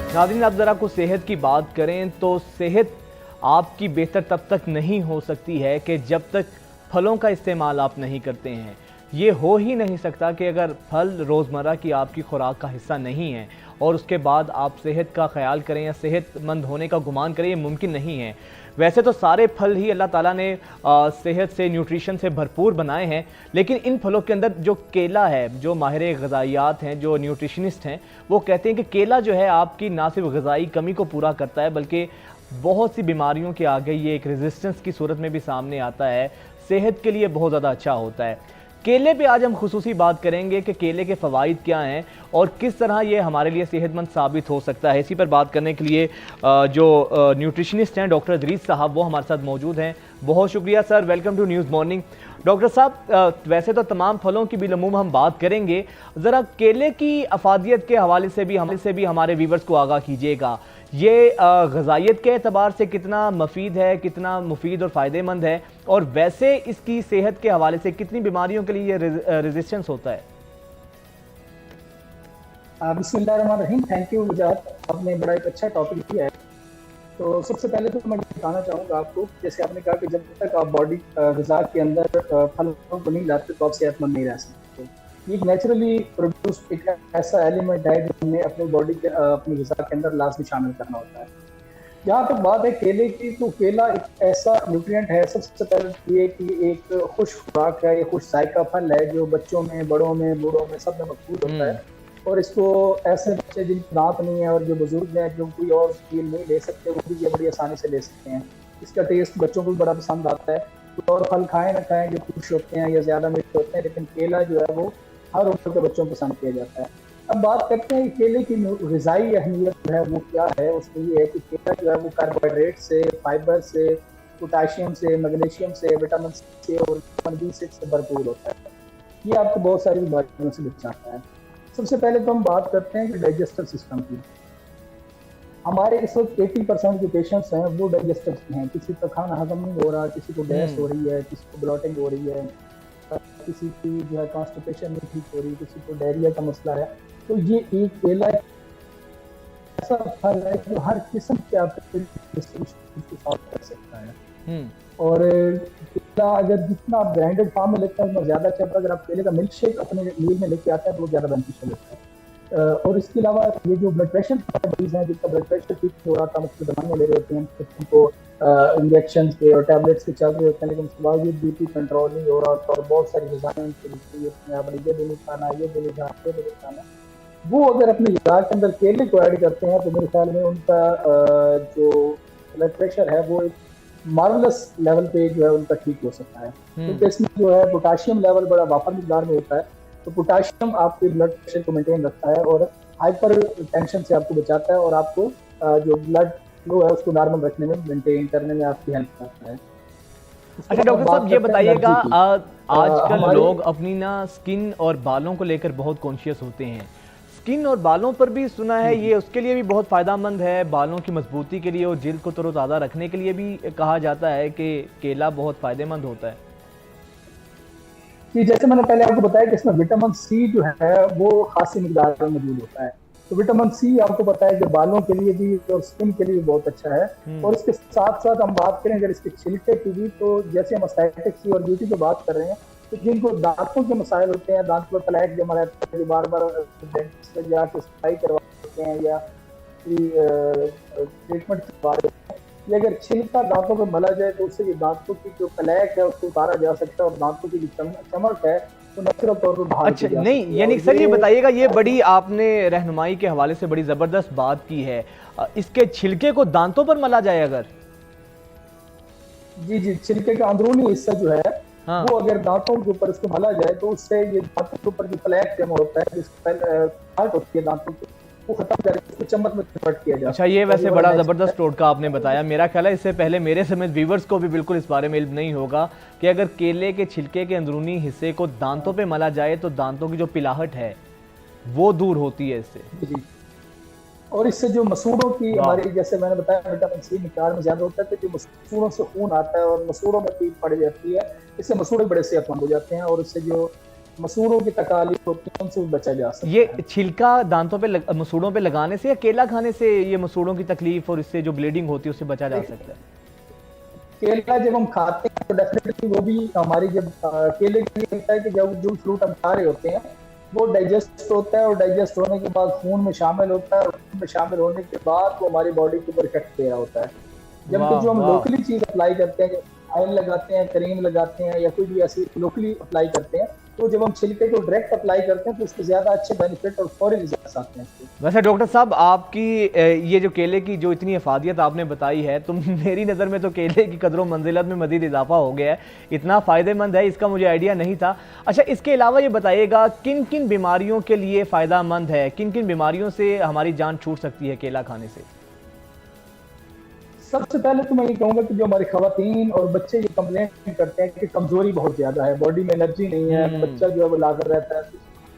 नाज़रीन, अब ज़रा कुछ सेहत की बात करें तो सेहत आपकी बेहतर तब तक नहीं हो सकती है कि जब तक फलों का इस्तेमाल आप नहीं करते हैं। ये हो ही नहीं सकता कि अगर फल रोज़मर्रा की आपकी खुराक का हिस्सा नहीं है और उसके बाद आप सेहत का ख्याल करें या सेहतमंद होने का गुमान करें, ये मुमकिन नहीं है। वैसे तो सारे फल ही अल्लाह ताला ने सेहत से, न्यूट्रिशन से भरपूर बनाए हैं, लेकिन इन फलों के अंदर जो केला है, जो माहिर ग़िज़ाइयात हैं, जो न्यूट्रिशनिस्ट हैं, वो कहते हैं कि केला जो है आपकी ना सिर्फ ग़िज़ाई कमी को पूरा करता है, बल्कि बहुत सी बीमारियों के आगे ये एक रेजिस्टेंस की सूरत में भी सामने आता है, सेहत के लिए बहुत ज़्यादा अच्छा होता है। केले पे आज हम खुसूसी बात करेंगे कि केले के फ़वाइद क्या हैं और किस तरह ये हमारे लिए सेहतमंद साबित हो सकता है। इसी पर बात करने के लिए जो न्यूट्रिशनिस्ट हैं डॉक्टर इदरीस साहब, वो हमारे साथ मौजूद हैं। बहुत शुक्रिया sir, welcome to news morning. Doctor साहब, वैसे तो तमाम फलों की बिलअमूम हम बात करेंगे, ज़रा केले की अफादियत के हवाले से भी हमारे व्यूवर्स को आगाह कीजिएगा। ये ग़िज़ाइयत के एतबार से कितना मफीद है, कितना मुफीद और फ़ायदेमंद है, और वैसे इसकी सेहत के हवाले से कितनी बीमारियों के लिए ये रेजिस्टेंस होता है? बिस्मिल्लाहिर्रहमानिर्रहीम। थैंक यू वजाहत, आपने बड़ा एक अच्छा टॉपिक किया है। तो सबसे पहले तो मैं बताना चाहूँगा आपको, जैसे आपने कहा कि जब तक आप बॉडी ग़िज़ा के अंदर फलों को नहीं लाते तो आप सेहतमंद नहीं रह सकते। ये एक नेचुरली प्रोड्यूस एक ऐसा एलिमेंट है जो हमें अपनी बॉडी के अपनी ग़िज़ा के अंदर लाजमी शामिल करना होता है। जहाँ तक बात है केले की, तो केला एक ऐसा न्यूट्रिएंट है, सबसे पहले ये कि एक खुश खुराक है, ये खुश जायका फल है जो बच्चों में, बड़ों में, बूढ़ों में सब में मकबूल होता है। और इसको ऐसे बच्चे जिनकी दांत नहीं है और जो बुजुर्ग हैं जो कोई और फील नहीं ले सकते, वो भी ये बड़ी आसानी से ले सकते हैं। इसका टेस्ट बच्चों को भी बड़ा पसंद आता है। तो और फल खाएं ना खाएं, जो खुश होते हैं या ज़्यादा मीठे होते हैं, लेकिन केला जो है वो हर उम्र के बच्चों को पसंद किया जाता है। अब बात करते हैं केले की ग़िज़ाई अहमियत जो है वो क्या है। उसमें ये है कि केला जो है वो कार्बोहाइड्रेट से, फाइबर से, पोटाशियम से, मैग्नीशियम से, विटामिन से और विटामिन B6 से भरपूर होता है। ये आपको बहुत सारी बीमारियों से बचाता है। सबसे पहले तो हम बात करते हैं कि डाइजेस्टिव सिस्टम की। हमारे इस वक्त 80% जो पेशेंट्स हैं वो डाइजेस्टिव हैं। किसी का खाना हजम नहीं हो रहा, किसी को गैस हो रही है, किसी को ब्लॉटिंग हो रही है, किसी की जो है कॉन्स्टिपेशन नहीं ठीक हो रही, किसी को डायरिया का मसला है। तो ये एक केला ऐसा फल है जो हर किस्म के आपको सॉल्व कर सकता है। और केला अगर जितना आप ब्रांडेड फार्म में लेते हैं उतना ज़्यादा अच्छा है। अगर आप केले का मिल्क शेक अपने मील में लेके आते हैं तो वो ज़्यादा बेनिफिशियल होता है। और इसके अलावा ये जो ब्लड प्रेशर का मरीज हैं जिनका ब्लड प्रेशर ठीक हो रहा था, मुख्तलिफ दवाइयाँ ले रहे होते हैं, उनको इंजेक्शन के और टैबलेट्स के चल रहे होते हैं, लेकिन उसके बावजूद बीपी कंट्रोल नहीं हो रहा था और बहुत सारी ग़िज़ाएँ आपने ये भी नहीं खाना, ये भी नहीं खाना, ये भी नहीं खाना, वो अगर अपनी ग़िज़ा के अंदर केले को ऐड करते हैं तो मेरे ख्याल में उनका जो ब्लड प्रेशर है वो एक मार्वलस लेवल पे जो है उनका ठीक हो सकता है। क्योंकि इसमें जो है पोटाशियम लेवल बड़ा वाफर मिकदार में होता है। तो पोटाशियम आपके ब्लड प्रेशर को मेंटेन रखता है और हाइपर टेंशन से आपको बचाता है और आपको जो ब्लड फ्लो है उसको नॉर्मल रखने में, मेंटेन करने में आपकी हेल्प करता है। अच्छा डॉक्टर साहब, ये बताइएगा, आजकल लोग अपनी ना स्किन और बालों को लेकर बहुत कॉन्शियस होते हैं। स्किन और बालों पर भी सुना है ये उसके लिए भी बहुत फ़ायदेमंद है, बालों की मजबूती के लिए और जिल्द को तरोताज़ा रखने के लिए भी कहा जाता है कि केला बहुत फ़ायदेमंद होता है। कि जैसे मैंने पहले आपको बताया कि इसमें विटामिन सी जो है वो खासी मिकदार में मौजूद होता है। तो विटामिन सी आपको पता है कि बालों के लिए भी और स्किन के लिए भी बहुत अच्छा है। और इसके साथ साथ हम बात करें अगर इसके छिलके की भी, तो जैसे हम एस्थेटिक्स की और ब्यूटी की बात कर रहे हैं, तो जिनको दांतों के मसाइल होते हैं, दांत पर प्लेक जमा रहता है, जो बार बार डेंटिस्ट से जाके सफाई करवाते हैं या ट्रीटमेंट करवाते हैं, ये अगर छिलका दांतों पे मला जाए तो उससे ये दांतों की जो प्लेक है उसको उतारा जा सकता है और दांतों की जो चमक है तो नेचुरल तौर पर बाहर अच्छा नहीं, यानी सर ये बताइएगा, ये बड़ी आपने रहनुमाई के हवाले से बड़ी ज़बरदस्त बात की है। इसके छिलके को दांतों पर मला जाए अगर? जी, छिलके का अंदरूनी हिस्सा जो है वो अगर दांतों के ऊपर इसको मला जाए तो उससे ये दांतों के ऊपर जो प्लेक जमा होता है, जिसको हार्ट होती है दांतों की, वो खत्म करके उसको चम्मच में कन्वर्ट किया जाए। अच्छा, ये वैसे बड़ा ज़बरदस्त टोटका आपने बताया। मेरा ख्याल है इससे पहले मेरे समेत व्यूवर्स को भी बिल्कुल इस बारे में इल्म नहीं होगा कि अगर केले के छिलके के अंदरूनी हिस्से को दांतों पे मला जाए तो दांतों की जो पिलाहट है वो दूर होती है इससे। और इससे जो मसूड़ों की हमारी, जैसे मैंने बताया, विटामिन सी मिकदार में ज़्यादा होता है, तो जो मसूड़ों से खून आता है और मसूड़ों में पीप पड़ जाती है, इससे मसूड़े बड़े सेहतमंद हो जाते हैं और इससे जो मसूड़ों की तकलीफ होती है उनसे भी बचा जा सकता है। ये छिलका दांतों पे मसूड़ों पे लगाने से या केला खाने से ये मसूड़ों की तकलीफ और इससे जो ब्लीडिंग होती है उससे बचा जा सकता है? केला जब हम खाते हैं तो डेफिनेटली वो भी हमारी जब केले के लिए होता है कि जब जो फ्रूट हम खा रहे होते हैं वो डाइजेस्ट होता है, और डाइजेस्ट होने के बाद खून में शामिल होता है, और खून में शामिल होने के बाद वो हमारी बॉडी के ऊपर इफेक्ट दे रहा होता है। जबकि जो हम लोकली चीज अप्लाई करते हैं, ऑयल लगाते हैं, क्रीम लगाते हैं, या कोई भी ऐसी लोकली अप्लाई करते हैं, तो जब हम छिलके को डायरेक्ट अप्लाई करते हैं तो उसके ज्यादा अच्छे बेनिफिट और फौरी रिजल्ट्स आते हैं इसके। वैसे डॉक्टर साहब, आपकी ये जो केले की जो इतनी अफादियत आपने बताई है, तो मेरी नज़र में तो केले की कदरों मंजिलत में मज़ीद इजाफा हो गया है। इतना फ़ायदेमंद है, इसका मुझे आइडिया नहीं था। अच्छा, इसके अलावा ये बताइएगा किन किन बीमारियों के लिए फ़ायदेमंद है, किन किन बीमारियों से हमारी जान छूट सकती है केला खाने से? सबसे पहले तो मैं ये कहूंगा कि जो हमारी खवातीन और बच्चे ये कंप्लेंट करते हैं कि कमजोरी बहुत ज्यादा है, बॉडी में एनर्जी नहीं है, बच्चा जो है वो लाकर रहता है,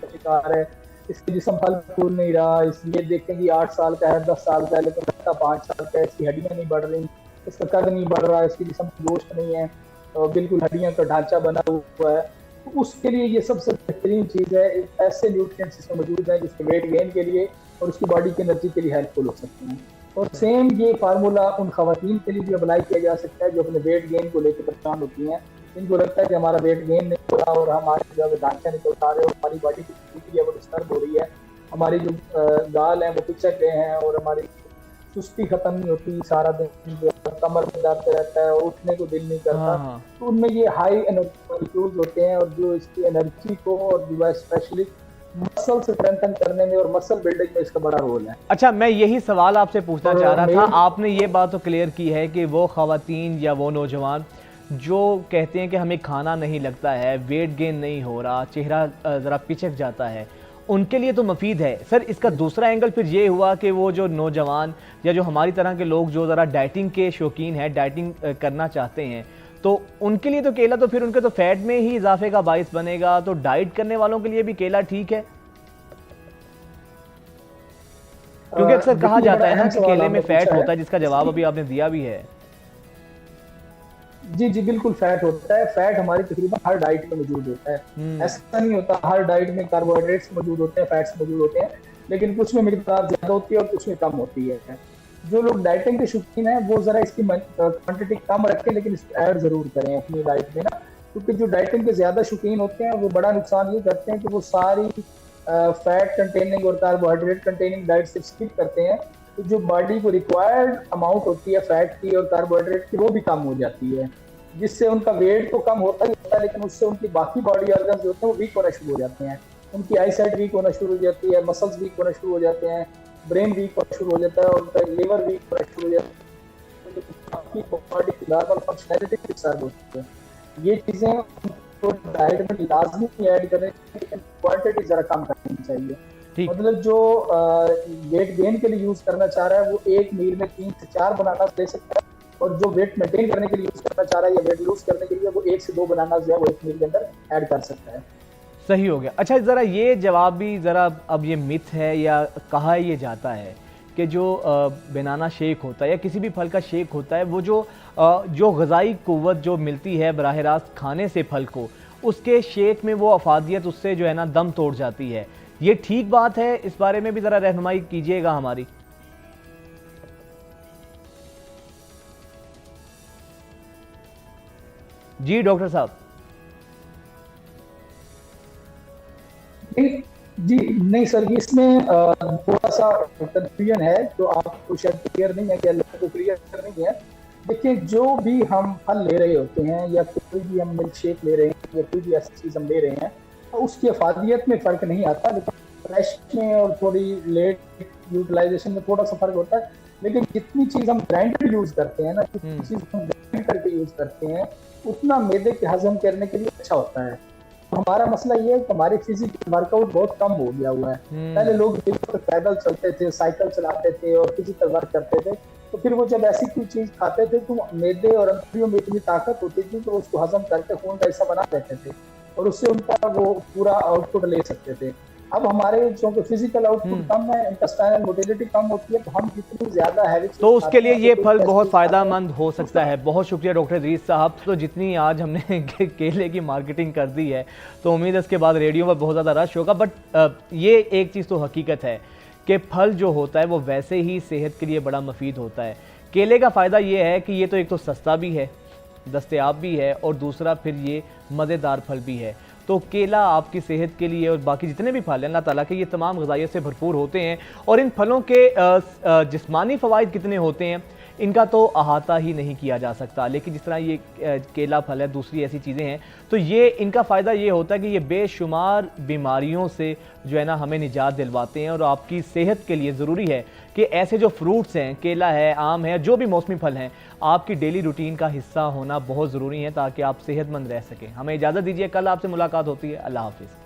का शिकार है, इसके जिसम फल फूल नहीं रहा, इसलिए देखते हैं कि 8 साल का है, 10 साल का है, लेकिन बच्चा 5 साल का है, इसकी हड्डियां नहीं बढ़ रही, इसका कद नहीं बढ़ रहा, इसकी जिसम गोश्त नहीं है, और बिल्कुल हड्डियां का ढांचा बना हुआ है। तो उसके लिए ये सबसे बेहतरीन चीज है। ऐसे न्यूट्रिएंट्स इसमें मौजूद है जिसके वेट गेन के लिए और उसकी बॉडी की एनर्जी के लिए हेल्पफुल हो सकते हैं। और सेम ये फार्मूला उन खवातीन के लिए भी अप्लाई किया जा सकता है जो अपने वेट गेन को लेकर परेशान होती हैं, इनको लगता है कि हमारा वेट गेन नहीं हो रहा और हमारे जो ढांचा निकल पा रहे हो, हमारी बॉडी की स्थिति है वो डिस्टर्ब हो रही है, हमारी जो गाल है वो पिचक गए हैं, और हमारी सुस्ती खत्म नहीं होती, सारा दिन जो कमर में दर्द रहता है और उठने को दिल नहीं करता। तो उनमें ये हाई एनर्जी मॉलिक्यूल्स होते हैं, और जो इसकी एनर्जी को और जो है स्पेशली मसल स्ट्रेंथन करने में और मसल बिल्डिंग में इसका बड़ा रोल है। अच्छा, मैं यही सवाल आपसे पूछना चाह रहा था। आपने ये बात तो क्लियर की है कि वो खवातीन या वो नौजवान जो कहते हैं कि हमें खाना नहीं लगता है, वेट गेन नहीं हो रहा, चेहरा ज़रा पिचक जाता है, उनके लिए तो मुफीद है। सर, इसका दूसरा एंगल फिर ये हुआ कि वो जो नौजवान या जो हमारी तरह के लोग जो ज़रा डाइटिंग के शौकीन हैं, डाइटिंग करना चाहते हैं, तो उनके लिए तो केला तो फिर उनके तो फैट में ही इजाफे का बाइस बनेगा। तो डाइट करने वालों के लिए भी केला ठीक है? क्योंकि अक्सर कहा जाता है ना कि केले में फैट होता है, जिसका जवाब अभी आपने दिया भी है। जी जी बिल्कुल फैट होता है। फैट हमारी तकरीबन हर डाइट में मौजूद होता है। ऐसा नहीं होता, हर डाइट में कार्बोहाइड्रेट्स मौजूद होते हैं, फैट्स मौजूद होते हैं, लेकिन कुछ में मिकदार ज्यादा होती है और कुछ में कम होती है। जो लोग डाइटिंग के शौकीन हैं वो जरा इसकी क्वांटिटी कम रखें, लेकिन इसको ऐड जरूर करें अपनी डाइट में ना, क्योंकि जो डाइटिंग के ज्यादा शौकीन होते हैं वो बड़ा नुकसान ये करते हैं कि वो सारी फैट कंटेनिंग और कार्बोहाइड्रेट कंटेनिंग डाइट से स्किप करते हैं, तो जो बॉडी को रिक्वायर्ड अमाउंट होती है फैट की और कार्बोहाइड्रेट की वो भी कम हो जाती है, जिससे उनका वेट तो कम होता ही होता है, लेकिन उससे उनकी बाकी बॉडी ऑर्गन्स जो होते हैं वो वीक होना शुरू हो जाते हैं। उनकी आई साइट वीक होना शुरू हो जाती है, मसल्स वीक होना शुरू हो जाते हैं, ब्रेन वीक होना शुरू हो जाता है, और उनका लिवर वीक होना शुरू हो जाता है, बाकी बॉडी की नॉर्मल फंक्शनैलिटी डिस्टर्ब होती है। ये चीजें तो डाइट में लाजमी ऐड करें, लेकिन क्वांटिटी जरा कम करनी चाहिए। मतलब जो वेट गेन के लिए यूज करना चाह रहा है वो एक मील में 3 से 4 बनाना ले सकता है, और जो वेट मेंटेन करने के लिए यूज करना चाह रहा है या वेट लूज करने के लिए वो 1 से 2 बनाना जो है वो एक मील के अंदर ऐड कर सकता है। सही हो गया। अच्छा, ज़रा ये जवाब भी ज़रा, अब ये मिथ है या कहा ये जाता है कि जो बनाना शेक होता है या किसी भी फल का शेक होता है, वो जो ग़िज़ाई क़ुव्वत जो मिलती है बराह रास्त खाने से फल को, उसके शेक में वो अफादियत उससे जो है ना दम तोड़ जाती है। ये ठीक बात है? इस बारे में भी ज़रा रहनुमाई कीजिएगा हमारी। जी डॉक्टर साहब। जी नहीं सर, इसमें थोड़ा सा कंफ्यूजन है जो आपको शायद क्लियर नहीं है, कि लोगों को क्लियर नहीं है। देखिए, जो भी हम फल ले रहे होते हैं या कोई भी हम मिल्क शेक ले रहे हैं या कोई भी ऐसी चीज हम ले रहे हैं, तो उसकी अफादियत में फर्क नहीं आता, लेकिन फ्रेश में और थोड़ी लेट यूटिलाइजेशन में थोड़ा सा फर्क होता है। लेकिन जितनी चीज हम ग्राइंडर यूज करते हैं ना, जितनी चीज हम ग्राइंड करके यूज करते हैं, उतना मैदे के हजम करने के लिए अच्छा होता है। हमारा मसला ये है कि हमारे फिजिकल वर्कआउट बहुत कम हो गया हुआ है। पहले लोग पैदल चलते थे, साइकिल चलाते थे और फिजिकल वर्क करते थे, तो फिर वो जब ऐसी कोई चीज खाते थे तो मैदे और अंतड़ियों में इतनी ताकत होती थी तो उसको हजम करके खून का हिस्सा बना देते थे और उससे उनका वो पूरा आउटपुट ले सकते थे। अब हमारे जो फिजिकल आउटपुट हम्म। कम है, इंटेस्टाइनल मोटिलिटी कम होती है, तो हम जितनी ज्यादा हैवी तो उसके लिए ये फल बहुत खाते फ़ायदेमंद हो हैं सकता है। बहुत शुक्रिया डॉक्टर इदरीस साहब। तो जितनी आज हमने केले की मार्केटिंग कर दी है, तो उम्मीद है इसके बाद रेडियो पर बहुत ज़्यादा रश होगा। बट ये एक चीज़ तो हकीकत है कि फल जो होता है वो वैसे ही सेहत के लिए बड़ा मुफीद होता है। केले का फ़ायदा ये है कि ये तो एक तो सस्ता भी है, दस्तयाब भी है, और दूसरा फिर ये मज़ेदार फल भी है। तो केला आपकी सेहत के लिए और बाकी जितने भी फल हैं अल्लाह ताला के, ये तमाम ग़िज़ाइयत से भरपूर होते हैं। और इन फलों के जिस्मानी फ़वाइद कितने होते हैं इनका तो अहाता ही नहीं किया जा सकता। लेकिन जिस तरह ये केला फल है, दूसरी ऐसी चीज़ें हैं, तो ये इनका फ़ायदा ये होता है कि ये बेशुमार बीमारियों से जो है ना हमें निजात दिलवाते हैं। और आपकी सेहत के लिए ज़रूरी है कि ऐसे जो फ्रूट्स हैं, केला है, आम है, जो भी मौसमी फल हैं, आपकी डेली रूटीन का हिस्सा होना बहुत ज़रूरी है ताकि आप सेहतमंद रह सकें। हमें इजाज़त दीजिए, कल आपसे मुलाकात होती है। अल्लाह हाफ़िज़।